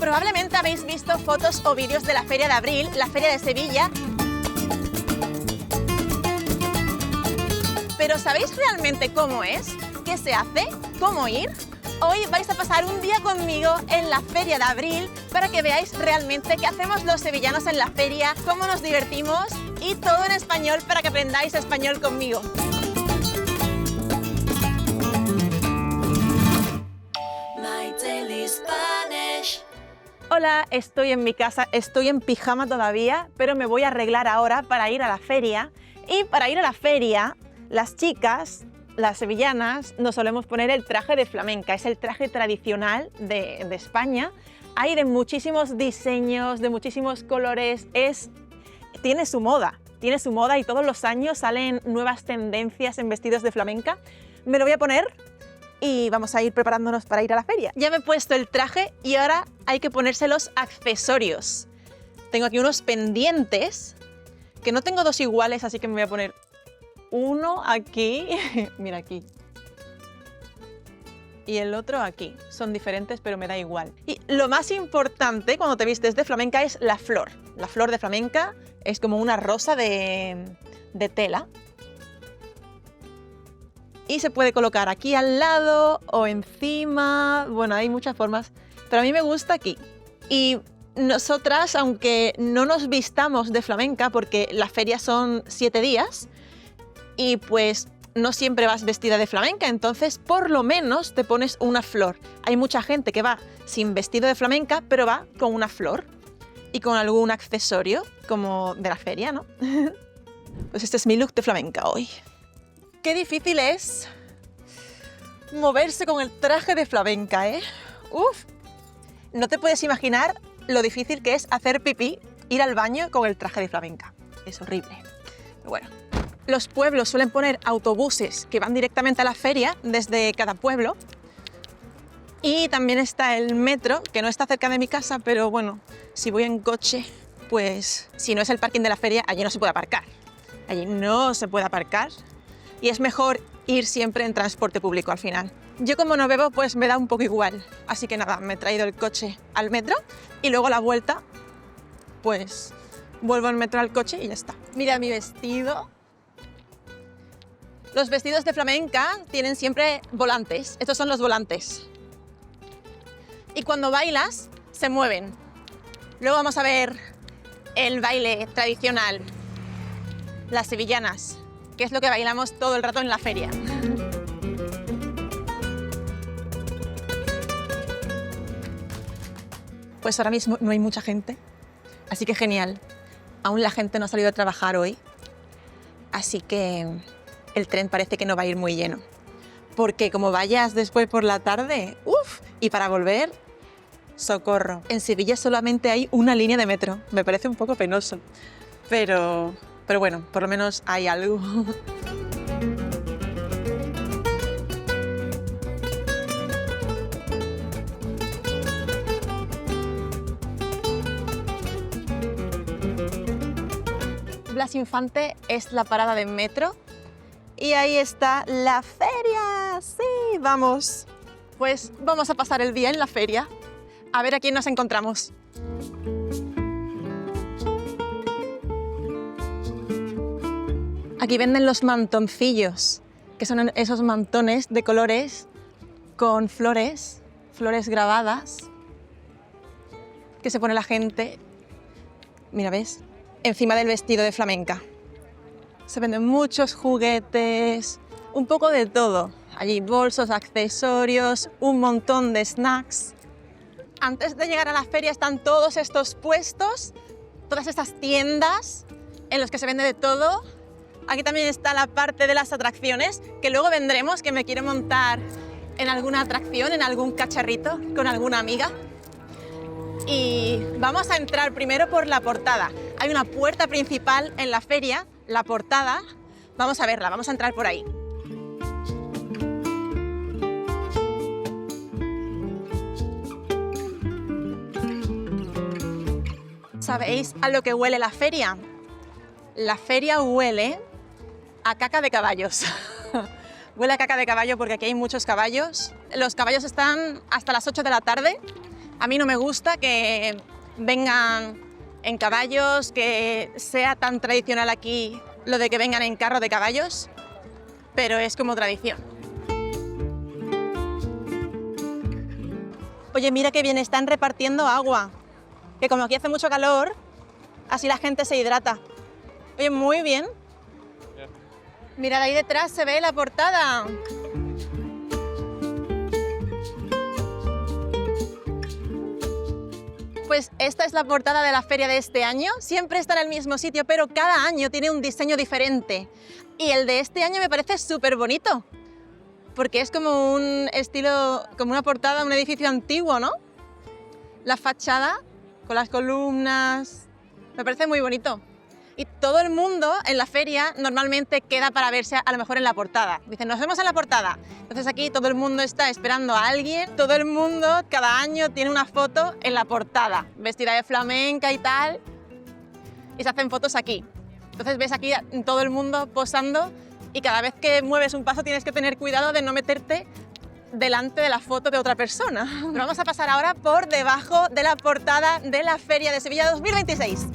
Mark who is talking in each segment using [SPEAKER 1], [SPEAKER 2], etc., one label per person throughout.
[SPEAKER 1] Probablemente habéis visto fotos o vídeos de la Feria de Abril, la Feria de Sevilla. ¿Pero sabéis realmente cómo es? ¿Qué se hace? ¿Cómo ir? Hoy vais a pasar un día conmigo en la Feria de Abril para que veáis realmente qué hacemos los sevillanos en la feria, cómo nos divertimos y todo en español para que aprendáis español conmigo. Hola, estoy en mi casa, estoy en pijama todavía, pero me voy a arreglar ahora para ir a la feria. Y para ir a la feria, las chicas, las sevillanas, nos solemos poner el traje de flamenca. Es el traje tradicional de España. Hay de muchísimos diseños, de muchísimos colores. Tiene su moda y todos los años salen nuevas tendencias en vestidos de flamenca. Me lo voy a poner y vamos a ir preparándonos para ir a la feria. Ya me he puesto el traje y ahora hay que ponerse los accesorios. Tengo aquí unos pendientes, que no tengo dos iguales, así que me voy a poner uno aquí, mira aquí, y el otro aquí. Son diferentes, pero me da igual. Y lo más importante cuando te vistes de flamenca es la flor. La flor de flamenca es como una rosa de tela. Y se puede colocar aquí al lado o encima, bueno, hay muchas formas, pero a mí me gusta aquí. Y nosotras, aunque no nos vistamos de flamenca, porque la feria son 7 días, y pues no siempre vas vestida de flamenca, entonces por lo menos te pones una flor. Hay mucha gente que va sin vestido de flamenca, pero va con una flor y con algún accesorio, como de la feria, ¿no? Pues este es mi look de flamenca hoy. Qué difícil es moverse con el traje de flamenca, ¿eh? Uf, no te puedes imaginar lo difícil que es hacer pipí, ir al baño con el traje de flamenca. Es horrible. Pero bueno, los pueblos suelen poner autobuses que van directamente a la feria desde cada pueblo. Y también está el metro, que no está cerca de mi casa, pero bueno, si voy en coche, pues si no es el parking de la feria, allí no se puede aparcar. Allí no se puede aparcar. Y es mejor ir siempre en transporte público al final. Yo como no bebo, pues me da un poco igual. Así que nada, me he traído el coche al metro y luego a la vuelta, pues vuelvo en metro al coche y ya está. Mira mi vestido. Los vestidos de flamenca tienen siempre volantes. Estos son los volantes. Y cuando bailas, se mueven. Luego vamos a ver el baile tradicional, las sevillanas, que es lo que bailamos todo el rato en la feria. Pues ahora mismo no hay mucha gente, así que genial. Aún la gente no ha salido a trabajar hoy, así que el tren parece que no va a ir muy lleno. Porque como vayas después por la tarde, ¡uf! Y para volver, socorro. En Sevilla solamente hay una línea de metro, me parece un poco penoso, pero bueno, por lo menos hay algo. Blas Infante es la parada de metro y ahí está la feria. Sí, vamos. Pues vamos a pasar el día en la feria a ver a quién nos encontramos. Aquí venden los mantoncillos, que son esos mantones de colores con flores grabadas, que se pone la gente, mira, ¿ves? Encima del vestido de flamenca. Se venden muchos juguetes, un poco de todo. Allí bolsos, accesorios, un montón de snacks. Antes de llegar a la feria están todos estos puestos, todas estas tiendas en los que se vende de todo. Aquí también está la parte de las atracciones, que luego vendremos, que me quiero montar en alguna atracción, en algún cacharrito con alguna amiga. Y vamos a entrar primero por la portada. Hay una puerta principal en la feria, la portada. Vamos a verla, vamos a entrar por ahí. ¿Sabéis a lo que huele la feria? La feria huele a caca de caballos. Huele a caca de caballo porque aquí hay muchos caballos. Los caballos están hasta las 8 de la tarde
[SPEAKER 2] A mí no me gusta que vengan en caballos, que sea tan tradicional aquí lo de que vengan en carro de caballos, pero es como tradición. Oye, mira qué bien, están repartiendo agua, que como aquí hace mucho calor, así la gente se hidrata. Oye, muy bien. Mirad, ahí detrás se ve la portada. Pues esta es la portada de la feria de este año. Siempre está en el mismo sitio, pero cada año tiene un diseño diferente. Y el de este año me parece súper bonito, porque es como un estilo, como una portada de un edificio antiguo, ¿no? La fachada con las columnas, me parece muy bonito. Y todo el mundo en la feria normalmente queda para verse a lo mejor en la portada. Dicen, nos vemos en la portada. Entonces aquí todo el mundo está esperando a alguien. Todo el mundo cada año tiene una foto en la portada, vestida de flamenca y tal. Y se hacen fotos aquí. Entonces ves aquí todo el mundo posando y cada vez que mueves un paso tienes que tener cuidado de no meterte delante de la foto de otra persona. Pero vamos a pasar ahora por debajo de la portada de la Feria de Sevilla 2026.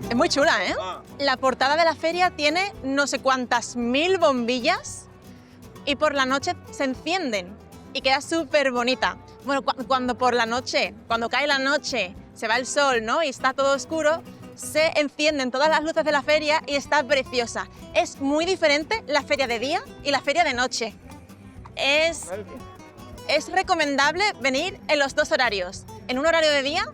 [SPEAKER 2] Es muy chula, ¿eh? La portada de la feria tiene no sé cuántas mil bombillas y por la noche se encienden y queda súper bonita. Bueno, cuando por la noche, cuando cae la noche, se va el sol, ¿no? Y está todo oscuro, se encienden todas las luces de la feria y está preciosa. Es muy diferente la feria de día y la feria de noche. Es recomendable venir en los dos horarios, en un horario de día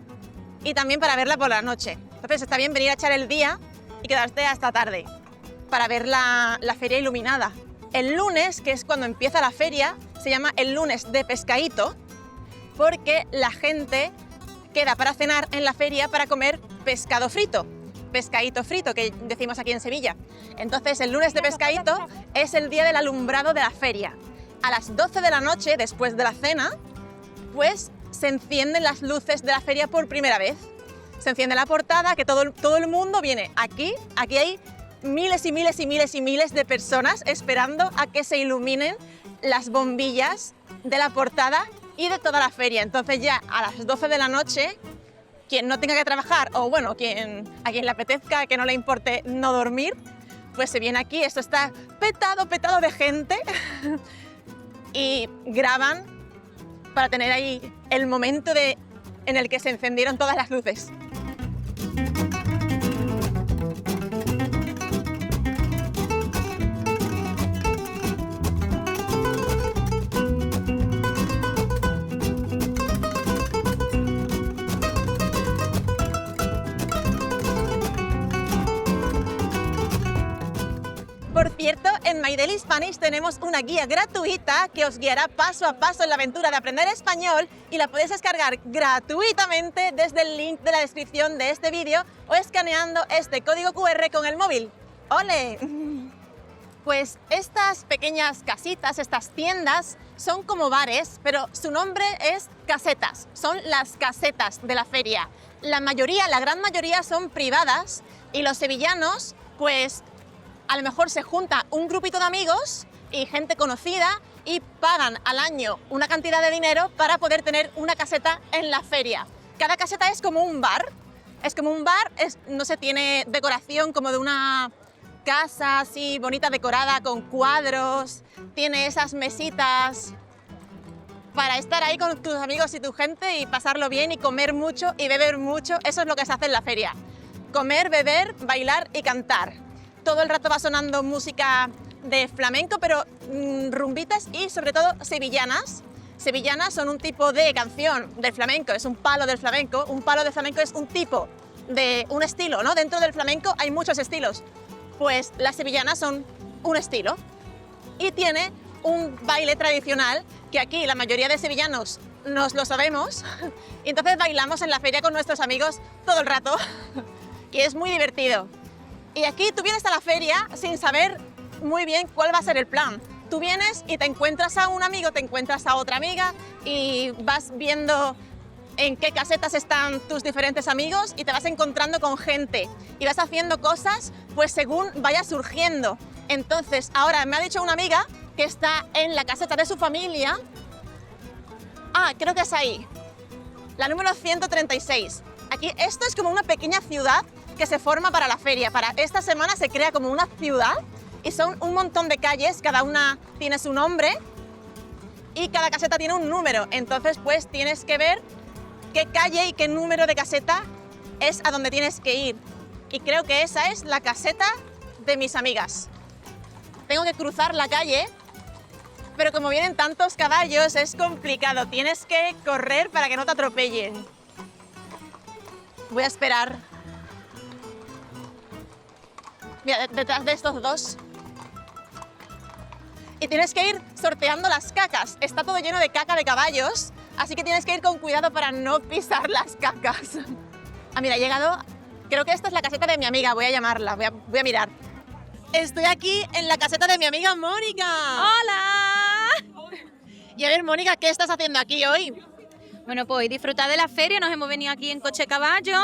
[SPEAKER 2] y también para verla por la noche. Entonces está bien venir a echar el día y quedarte hasta tarde para ver la feria iluminada. El lunes, que es cuando empieza la feria, se llama el lunes de pescadito porque la gente queda para cenar en la feria para comer pescado frito, pescadito frito que decimos aquí en Sevilla. Entonces el lunes de pescadito es el día del alumbrado de la feria. A las 12 de la noche, después de la cena, pues se encienden las luces de la feria por primera vez. Se enciende la portada, que todo el mundo viene aquí. Aquí hay miles y miles y miles y miles de personas esperando a que se iluminen las bombillas de la portada y de toda la feria. Entonces ya a las 12 de la noche, quien no tenga que trabajar o bueno, a quien le apetezca, que no le importe no dormir, pues se viene aquí. Esto está petado, petado de gente y graban para tener ahí el momento en el que se encendieron todas las luces. Por cierto, en My Daily Spanish tenemos una guía gratuita que os guiará paso a paso en la aventura de aprender español y la podéis descargar gratuitamente desde el link de la descripción de este vídeo o escaneando este código QR con el móvil. ¡Ole! Pues estas pequeñas casitas, estas tiendas, son como bares, pero su nombre es casetas. Son las casetas de la feria. La gran mayoría son privadas y los sevillanos, pues a lo mejor se junta un grupito de amigos y gente conocida y pagan al año una cantidad de dinero para poder tener una caseta en la feria. Cada caseta es como un bar, no se tiene decoración como de una casa así bonita decorada con cuadros, tiene esas mesitas para estar ahí con tus amigos y tu gente y pasarlo bien y comer mucho y beber mucho. Eso es lo que se hace en la feria: comer, beber, bailar y cantar. Todo el rato va sonando música de flamenco, pero rumbitas y sobre todo sevillanas. Sevillanas son un tipo de canción del flamenco, es un palo del flamenco. Un palo de flamenco es un tipo de un estilo, ¿no? Dentro del flamenco hay muchos estilos. Pues las sevillanas son un estilo y tiene un baile tradicional que aquí la mayoría de sevillanos nos lo sabemos y entonces bailamos en la feria con nuestros amigos todo el rato y es muy divertido. Y aquí tú vienes a la feria sin saber muy bien cuál va a ser el plan. Tú vienes y te encuentras a un amigo, te encuentras a otra amiga y vas viendo en qué casetas están tus diferentes amigos y te vas encontrando con gente y vas haciendo cosas pues según vaya surgiendo. Entonces, ahora me ha dicho una amiga que está en la caseta de su familia. Ah, creo que es ahí. La número 136. Aquí, esto es como una pequeña ciudad que se forma para la feria. Para esta semana se crea como una ciudad y son un montón de calles, cada una tiene su nombre y cada caseta tiene un número. Entonces, pues tienes que ver qué calle y qué número de caseta es a donde tienes que ir. Y creo que esa es la caseta de mis amigas. Tengo que cruzar la calle, pero como vienen tantos caballos es complicado. Tienes que correr para que no te atropellen. Voy a esperar. Mira, detrás de estos dos. Y tienes que ir sorteando las cacas. Está todo lleno de caca de caballos, así que tienes que ir con cuidado para no pisar las cacas. Ah, mira, he llegado. Creo que esta es la caseta de mi amiga. Voy a llamarla, voy a mirar. Estoy aquí en la caseta de mi amiga Mónica.
[SPEAKER 3] ¡Hola!
[SPEAKER 2] Y a ver, Mónica, ¿qué estás haciendo aquí hoy?
[SPEAKER 3] Bueno, pues hoy disfrutar de la feria, nos hemos venido aquí en coche caballo,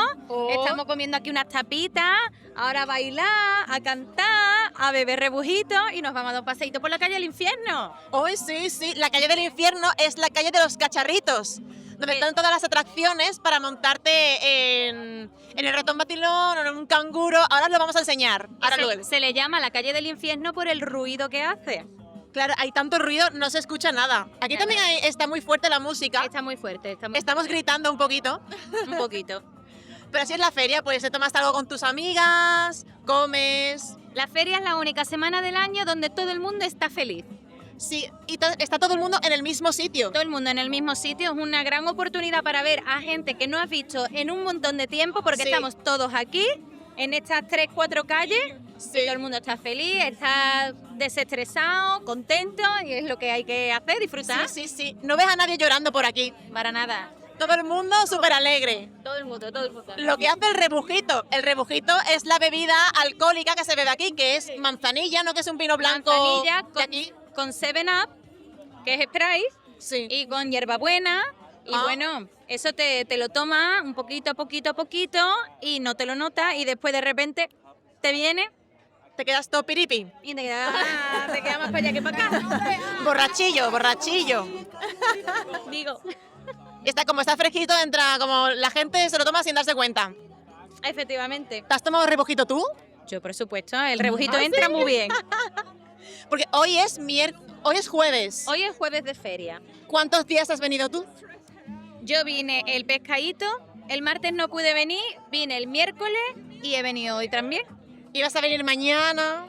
[SPEAKER 3] estamos comiendo aquí unas tapitas, ahora a bailar, a cantar, a beber rebujitos y nos vamos a dar un paseíto por la calle del infierno.
[SPEAKER 2] Hoy sí, la calle del infierno es la calle de los cacharritos, donde están todas las atracciones para montarte en el ratón batilón o en un canguro. Ahora os lo vamos a enseñar. Ahora luego.
[SPEAKER 3] Se le llama la calle del infierno por el ruido que hace.
[SPEAKER 2] Claro, hay tanto ruido, no se escucha nada. Aquí también está muy fuerte la música.
[SPEAKER 3] Está muy fuerte.
[SPEAKER 2] Estamos gritando un poquito.
[SPEAKER 3] Un poquito.
[SPEAKER 2] Pero así es la feria, pues te tomas algo con tus amigas, comes.
[SPEAKER 3] La feria es la única semana del año donde todo el mundo está feliz.
[SPEAKER 2] Sí, y está todo el mundo en el mismo sitio.
[SPEAKER 3] Todo el mundo en el mismo sitio, es una gran oportunidad para ver a gente que no has visto en un montón de tiempo, porque estamos todos aquí, en estas 3-4 calles, y todo el mundo está feliz, está desestresado, contento, y es lo que hay que hacer, disfrutar.
[SPEAKER 2] Sí. No ves a nadie llorando por aquí.
[SPEAKER 3] Para nada.
[SPEAKER 2] Todo el mundo súper alegre.
[SPEAKER 3] Todo el mundo.
[SPEAKER 2] Lo que hace el rebujito. El rebujito es la bebida alcohólica que se bebe aquí, que es manzanilla, no que es un vino blanco.
[SPEAKER 3] Manzanilla
[SPEAKER 2] de aquí.
[SPEAKER 3] con 7-Up, que es Sprite,
[SPEAKER 2] Sí.
[SPEAKER 3] y con hierbabuena. Y bueno, eso te lo tomas un poquito, a poquito, y no te lo notas, y después de repente te viene
[SPEAKER 2] Te quedas todo piripi.
[SPEAKER 3] y te queda más para allá que para acá.
[SPEAKER 2] Borrachillo.
[SPEAKER 3] Digo,
[SPEAKER 2] Y como está fresquito, entra, como la gente se lo toma sin darse cuenta.
[SPEAKER 3] efectivamente.
[SPEAKER 2] ¿Te has tomado rebujito tú?
[SPEAKER 3] Yo, por supuesto, el rebujito entra muy bien.
[SPEAKER 2] Porque hoy es jueves.
[SPEAKER 3] Hoy es jueves de feria.
[SPEAKER 2] ¿Cuántos días has venido tú?
[SPEAKER 3] Yo vine el pescadito, el martes no pude venir, vine el miércoles y he venido hoy también.
[SPEAKER 2] ¿Ibas a venir mañana?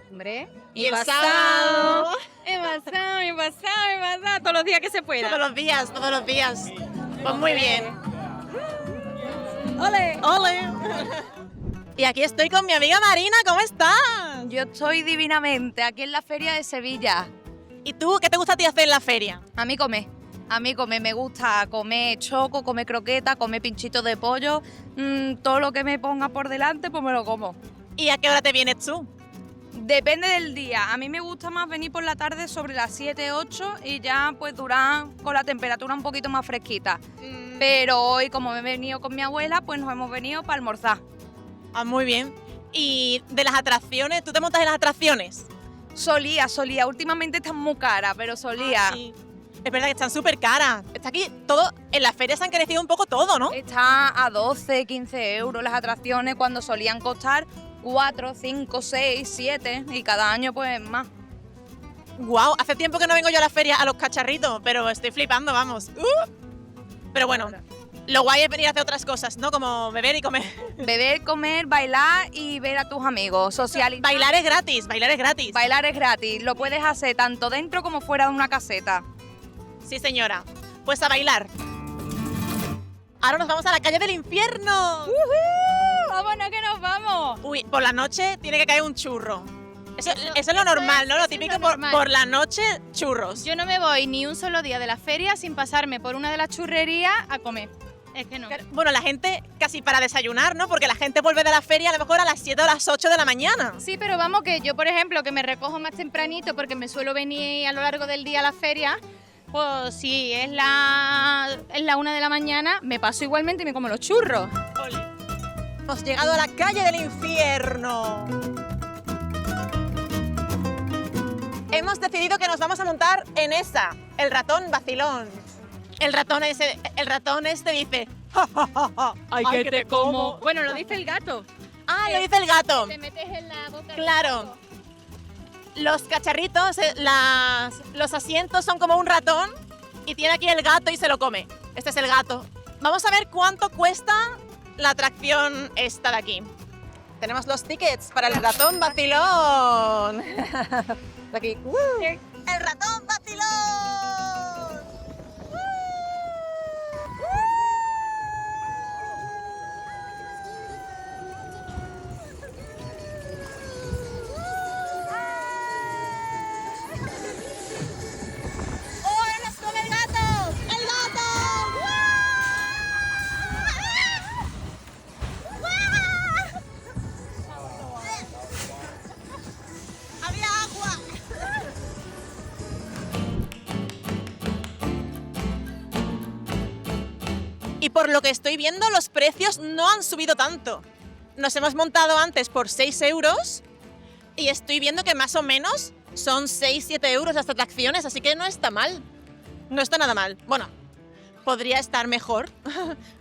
[SPEAKER 3] Hombre,
[SPEAKER 2] ¿Y el sábado?
[SPEAKER 3] He pasado, todos los días que se pueda.
[SPEAKER 2] Todos los días. Pues muy bien.
[SPEAKER 3] ¡Ole!
[SPEAKER 2] ¡Ole! Y aquí estoy con mi amiga Marina, ¿cómo estás?
[SPEAKER 4] Yo estoy divinamente aquí en la Feria de Sevilla.
[SPEAKER 2] ¿Y tú qué te gusta a ti hacer en la feria?
[SPEAKER 4] A mí comer, me gusta comer choco, comer croqueta, comer pinchitos de pollo, todo lo que me ponga por delante pues me lo como.
[SPEAKER 2] ¿Y a qué hora te vienes tú?
[SPEAKER 4] Depende del día, a mí me gusta más venir por la tarde sobre las 7, 8 y ya pues durar con la temperatura un poquito más fresquita. Pero hoy como he venido con mi abuela pues nos hemos venido para almorzar.
[SPEAKER 2] Ah, muy bien. ¿Y de las atracciones? ¿Tú te montas en las atracciones?
[SPEAKER 4] Solía, últimamente están muy caras, pero solía.
[SPEAKER 2] Sí. Es verdad que están súper caras. Está aquí todo, en las ferias se han crecido un poco todo, ¿no?
[SPEAKER 4] Está a 12, 15 euros las atracciones cuando solían costar 4, 5, 6, 7 y cada año pues más.
[SPEAKER 2] Guau, hace tiempo que no vengo yo a la feria a los cacharritos, pero estoy flipando, vamos. Pero bueno, lo guay es venir a hacer otras cosas, ¿no? Como beber y comer.
[SPEAKER 4] Beber, comer, bailar y ver a tus amigos, socializar.
[SPEAKER 2] Bailar es gratis.
[SPEAKER 4] Bailar es gratis, lo puedes hacer tanto dentro como fuera de una caseta.
[SPEAKER 2] Sí, señora. Pues a bailar. Ahora nos vamos a la calle del infierno.
[SPEAKER 3] ¡Vámonos que nos vamos!
[SPEAKER 2] Uy, por la noche tiene que caer un churro. Eso es lo normal, ¿no? Lo típico por la noche, churros.
[SPEAKER 5] Yo no me voy ni un solo día de la feria sin pasarme por una de las churrerías a comer. Es que no.
[SPEAKER 2] Bueno, la gente casi para desayunar, ¿no? Porque la gente vuelve de la feria a lo mejor a las 7 o las 8 de la mañana.
[SPEAKER 5] Sí, pero vamos que yo, por ejemplo, que me recojo más tempranito porque me suelo venir a lo largo del día a la feria, pues si es la 1 de la mañana, me paso igualmente y me como los churros.
[SPEAKER 2] Hemos llegado a la calle del infierno. hemos decidido que nos vamos a montar en esa, el ratón vacilón. El ratón este dice, "Ja, ja, ja, ja,
[SPEAKER 5] Ay, que te como. Bueno, lo dice el gato.
[SPEAKER 2] Ah, lo dice el gato.
[SPEAKER 5] Te metes en la boca.
[SPEAKER 2] Claro. Los cacharritos, los asientos son como un ratón y tiene aquí el gato y se lo come. Este es el gato. Vamos a ver cuánto cuesta la atracción esta de aquí. Tenemos los tickets para el ratón vacilón. De aquí. ¡El ratón vacilón! ¡Oh, nos come el gato! ¡El gato! ¡Había agua! Y por lo que estoy viendo, los precios no han subido tanto. Nos hemos montado antes por 6 euros y estoy viendo que más o menos son 6-7 euros las atracciones, así que no está mal. No está nada mal. Bueno, podría estar mejor.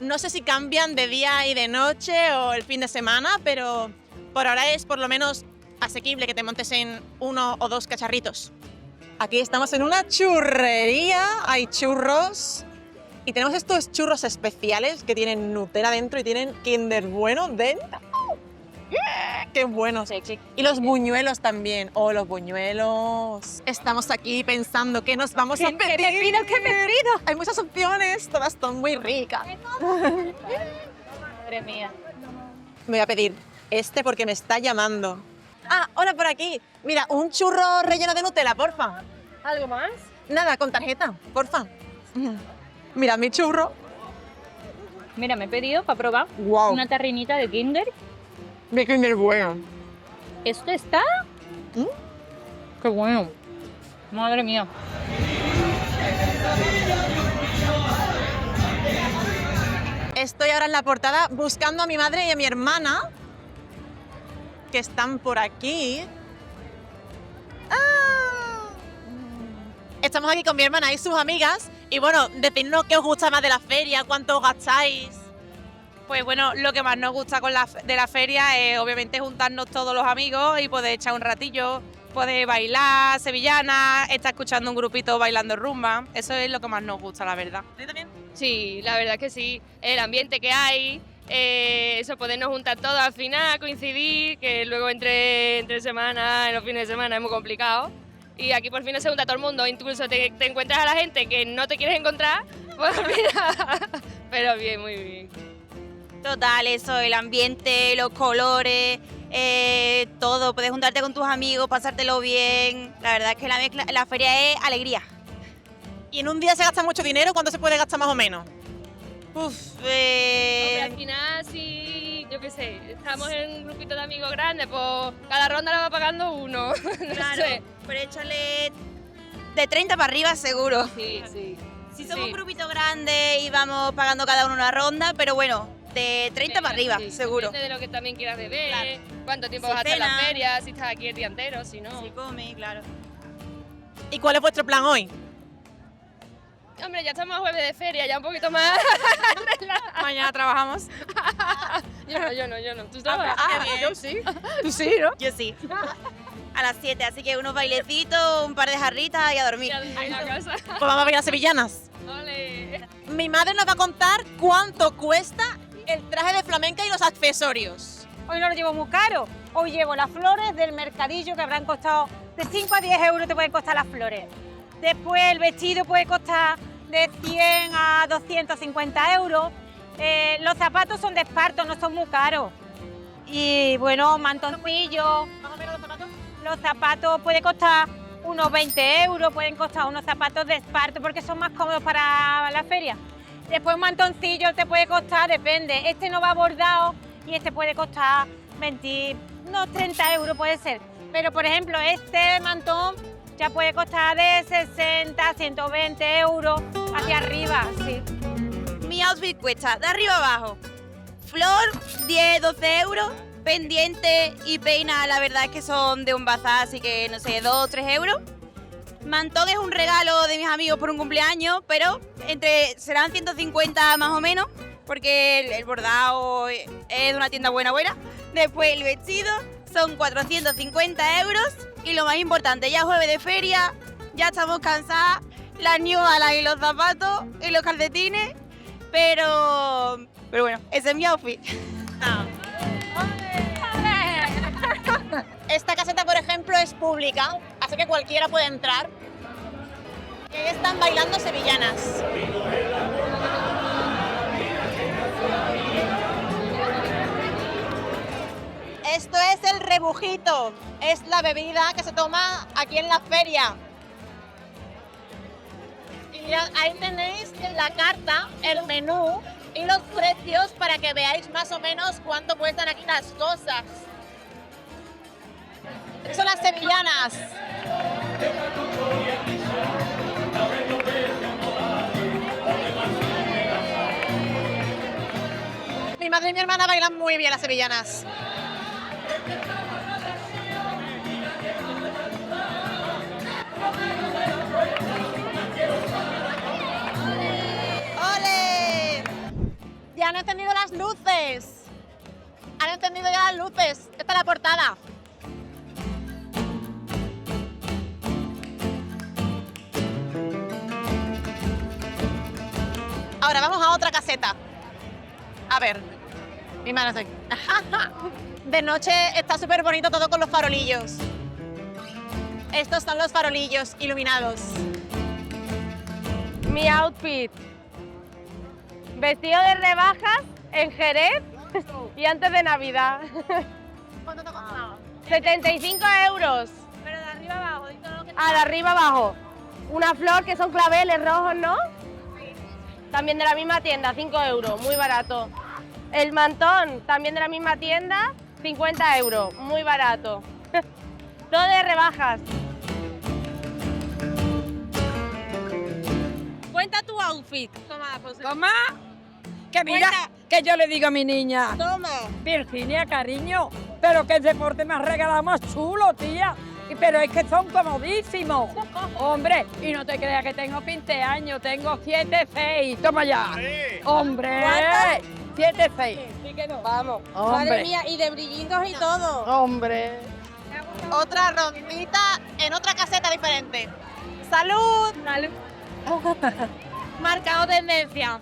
[SPEAKER 2] No sé si cambian de día y de noche o el fin de semana, pero por ahora es por lo menos asequible que te montes en 1 o 2 cacharritos. Aquí estamos en una churrería, hay churros y tenemos estos churros especiales que tienen Nutella dentro y tienen Kinder Bueno dentro. ¡Qué buenos! Y los buñuelos también. ¡Oh, los buñuelos! Estamos aquí pensando qué nos vamos a pedir.
[SPEAKER 5] ¿Qué me pido? ¿Qué me pido?
[SPEAKER 2] Hay muchas opciones, todas son muy ricas.
[SPEAKER 5] Madre mía.
[SPEAKER 2] Me voy a pedir este porque me está llamando. Ah, hola por aquí. Mira, un churro relleno de Nutella, porfa.
[SPEAKER 5] ¿Algo más?
[SPEAKER 2] Nada, con tarjeta, porfa. Mira, mi churro.
[SPEAKER 5] Mira, me he pedido para probar
[SPEAKER 2] Wow.
[SPEAKER 5] una tarrinita de Kinder.
[SPEAKER 2] De Kinder Bueno.
[SPEAKER 5] ¿Esto está? Qué bueno. Madre mía.
[SPEAKER 2] Estoy ahora en la portada buscando a mi madre y a mi hermana, que están por aquí. ¡Ah! Estamos aquí con mi hermana y sus amigas. Y bueno, decidnos qué os gusta más de la feria, cuánto os gastáis.
[SPEAKER 4] Pues bueno, lo que más nos gusta de la feria es obviamente juntarnos todos los amigos y poder echar un ratillo, poder bailar sevillana, estar escuchando un grupito bailando rumba. Eso es lo que más nos gusta, la verdad.
[SPEAKER 2] ¿Sí también?
[SPEAKER 6] Sí, la verdad que sí. El ambiente que hay, eso, podernos juntar todos al final, coincidir, que luego entre semana, en los fines de semana es muy complicado. Y aquí por fin se junta todo el mundo, incluso te encuentras a la gente que no te quieres encontrar, pues mira, pero bien, muy bien.
[SPEAKER 7] Total, eso, el ambiente, los colores, todo. Puedes juntarte con tus amigos, pasártelo bien. La verdad es que la feria es alegría.
[SPEAKER 2] ¿Y en un día se gasta mucho dinero? ¿Cuánto se puede gastar más o menos?
[SPEAKER 6] Hombre, al final, sí, yo qué sé, estamos en un grupito de amigos grandes, pues cada ronda la va pagando uno. No sé.
[SPEAKER 7] Pero échale de 30 para arriba seguro.
[SPEAKER 6] Sí, sí.
[SPEAKER 7] Si somos
[SPEAKER 6] Sí.
[SPEAKER 7] un grupito grande y vamos pagando cada uno una ronda, pero bueno, de 30 para arriba,
[SPEAKER 6] Sí,
[SPEAKER 7] seguro.
[SPEAKER 6] Depende de lo que también quieras beber,
[SPEAKER 7] Claro.
[SPEAKER 6] cuánto tiempo
[SPEAKER 7] Si
[SPEAKER 6] vas a estar en la
[SPEAKER 7] cena.
[SPEAKER 6] feria, si estás aquí el día entero, si no.
[SPEAKER 7] Si come, claro.
[SPEAKER 2] ¿Y cuál es vuestro plan hoy?
[SPEAKER 6] Hombre, ya estamos a jueves de feria, ya un poquito más.
[SPEAKER 4] Mañana trabajamos.
[SPEAKER 6] Yo no. ¿Tú trabajas?
[SPEAKER 4] Yo sí. Tú sí, ¿no?
[SPEAKER 7] Yo sí. A las 7, así que unos bailecitos, un par de jarritas y a dormir.
[SPEAKER 6] Ya en la casa.
[SPEAKER 2] Pues vamos a ver las sevillanas.
[SPEAKER 6] Ole.
[SPEAKER 2] Mi madre nos va a contar cuánto cuesta el traje de flamenca y los accesorios.
[SPEAKER 8] Hoy no lo llevo muy caro. Hoy llevo las flores del mercadillo que habrán costado de 5 a 10 euros te pueden costar las flores. Después el vestido puede costar de 100 a 250 euros. Los zapatos son de esparto, no son muy caros. Y bueno, mantoncillos. Los zapatos pueden costar unos 20 euros, pueden costar unos zapatos de esparto porque son más cómodos para la feria. Después un mantoncillo te puede costar, depende, este no va bordado y este puede costar 20, unos 30 euros puede ser. Pero por ejemplo este mantón ya puede costar de 60, 120 euros hacia arriba, sí.
[SPEAKER 7] Mi outfit cuesta de arriba abajo. Flor, 10, 12 euros. Pendiente y peina, la verdad es que son de un bazar, así que no sé, 2 o 3 euros. Mantón es un regalo de mis amigos por un cumpleaños, pero serán 150 más o menos, porque el bordado es de una tienda buena. Después el vestido son 450 euros y lo más importante, ya jueves de feria, ya estamos cansadas, las New Balance y los zapatos y los calcetines, pero bueno, ese es mi outfit.
[SPEAKER 2] Esta caseta, por ejemplo, es pública, así que cualquiera puede entrar. Y ahí están bailando sevillanas. Esto es el rebujito, es la bebida que se toma aquí en la feria. Y mirad, ahí tenéis en la carta el menú y los precios para que veáis más o menos cuánto cuestan aquí las cosas. Son las sevillanas. Mi madre y mi hermana bailan muy bien las sevillanas. ¡Ole! Ya han encendido las luces. Han encendido ya las luces. Esta es la portada. Ahora vamos a otra caseta. A ver, mi mano está aquí. De noche está súper bonito todo con los farolillos. Estos son los farolillos iluminados.
[SPEAKER 9] Mi outfit. Vestido de rebajas en Jerez y antes de Navidad.
[SPEAKER 2] ¿Cuánto te ha costado?
[SPEAKER 9] 75 euros.
[SPEAKER 2] Pero de arriba abajo.
[SPEAKER 9] De arriba abajo. Una flor que son claveles rojos, ¿no? También de la misma tienda, 5 euros, muy barato. El mantón, también de la misma tienda, 50 euros, muy barato. Todo de rebajas.
[SPEAKER 5] Cuenta tu outfit.
[SPEAKER 2] Toma, José.
[SPEAKER 10] Toma, que mira, que yo le digo a mi niña,
[SPEAKER 2] Toma.
[SPEAKER 10] Virginia, cariño, pero que deporte me has regalado más chulo, tía. Pero es que son comodísimos. Hombre, y no te creas que tengo 20 años, tengo 7,6. Toma ya. Hombre, 7,6. Vamos, hombre.
[SPEAKER 9] Madre mía, y de brillitos y todo.
[SPEAKER 10] Hombre.
[SPEAKER 2] Otra rondita en otra caseta diferente. ¡Salud!
[SPEAKER 9] Marcado tendencia.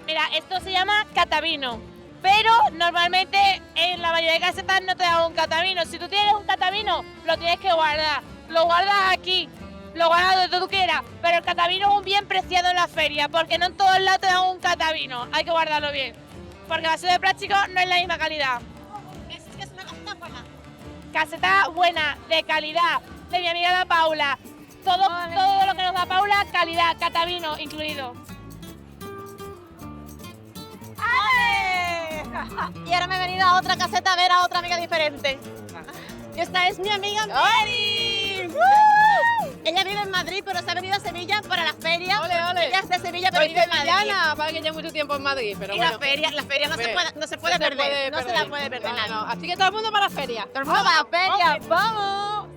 [SPEAKER 9] Mira, esto se llama catavino, pero normalmente en la mayoría de casetas no te dan un catavino. Si tú tienes un catavino, lo tienes que guardar. Lo guardas aquí, lo guardas donde tú quieras, pero el catavino es un bien preciado en la feria, porque no en todos lados te dan un catavino. Hay que guardarlo bien, porque va a ser de plástico, no es la misma calidad.
[SPEAKER 2] Es que es una caseta buena.
[SPEAKER 9] Caseta buena, de calidad, de mi amiga la Paula. Todo lo que nos da Paula, calidad, catavino incluido.
[SPEAKER 2] Y ahora me he venido a otra caseta a ver a otra amiga diferente. Esta es mi amiga Mary. Ella vive en Madrid, pero se ha venido a Sevilla para la feria.
[SPEAKER 11] Ole, ole.
[SPEAKER 2] Ella es de Sevilla, pero vive en Madrid.
[SPEAKER 11] Para que lleve mucho tiempo en Madrid, pero
[SPEAKER 2] Y
[SPEAKER 11] bueno.
[SPEAKER 2] la feria no se puede perder. No se la puede perder nadie.
[SPEAKER 11] No. Así que todo el mundo para la feria.
[SPEAKER 2] Todo el mundo va a la feria. ¡Vamos!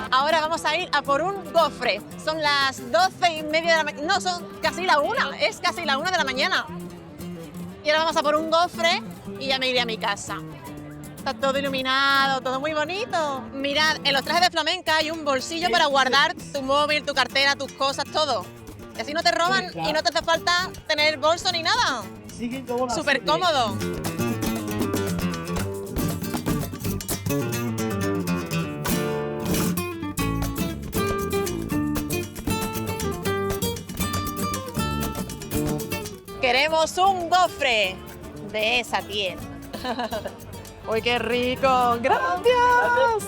[SPEAKER 2] Ahora vamos a ir a por un gofre. Son las 12:30 de la mañana. No, son casi la 1. Es casi la 1 de la mañana. Y ahora vamos a por un gofre y ya me iré a mi casa. Está todo iluminado, todo muy bonito. Mirad, en los trajes de flamenca hay un bolsillo para guardar tu móvil, tu cartera, tus cosas, todo. Y así no te roban y no te hace falta tener bolso ni nada. Súper cómodo. Queremos un gofre de esa tienda.
[SPEAKER 1] ¡Uy, qué rico! ¡Gracias!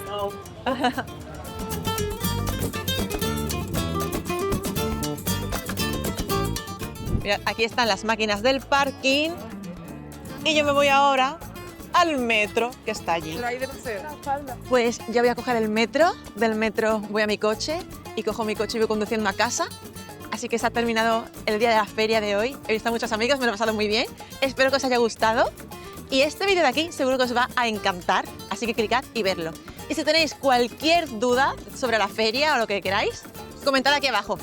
[SPEAKER 1] Mira, aquí están las máquinas del parking y yo me voy ahora al metro que está allí. Pues ya voy a coger el metro, del metro voy a mi coche y cojo mi coche y voy conduciendo a casa. Así que se ha terminado el día de la feria de hoy. He visto a muchos amigos, me lo he pasado muy bien. Espero que os haya gustado. Y este vídeo de aquí seguro que os va a encantar, así que clicad y verlo. Y si tenéis cualquier duda sobre la feria o lo que queráis, comentad aquí abajo,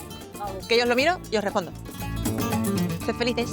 [SPEAKER 1] que yo os lo miro y os respondo. Sed felices.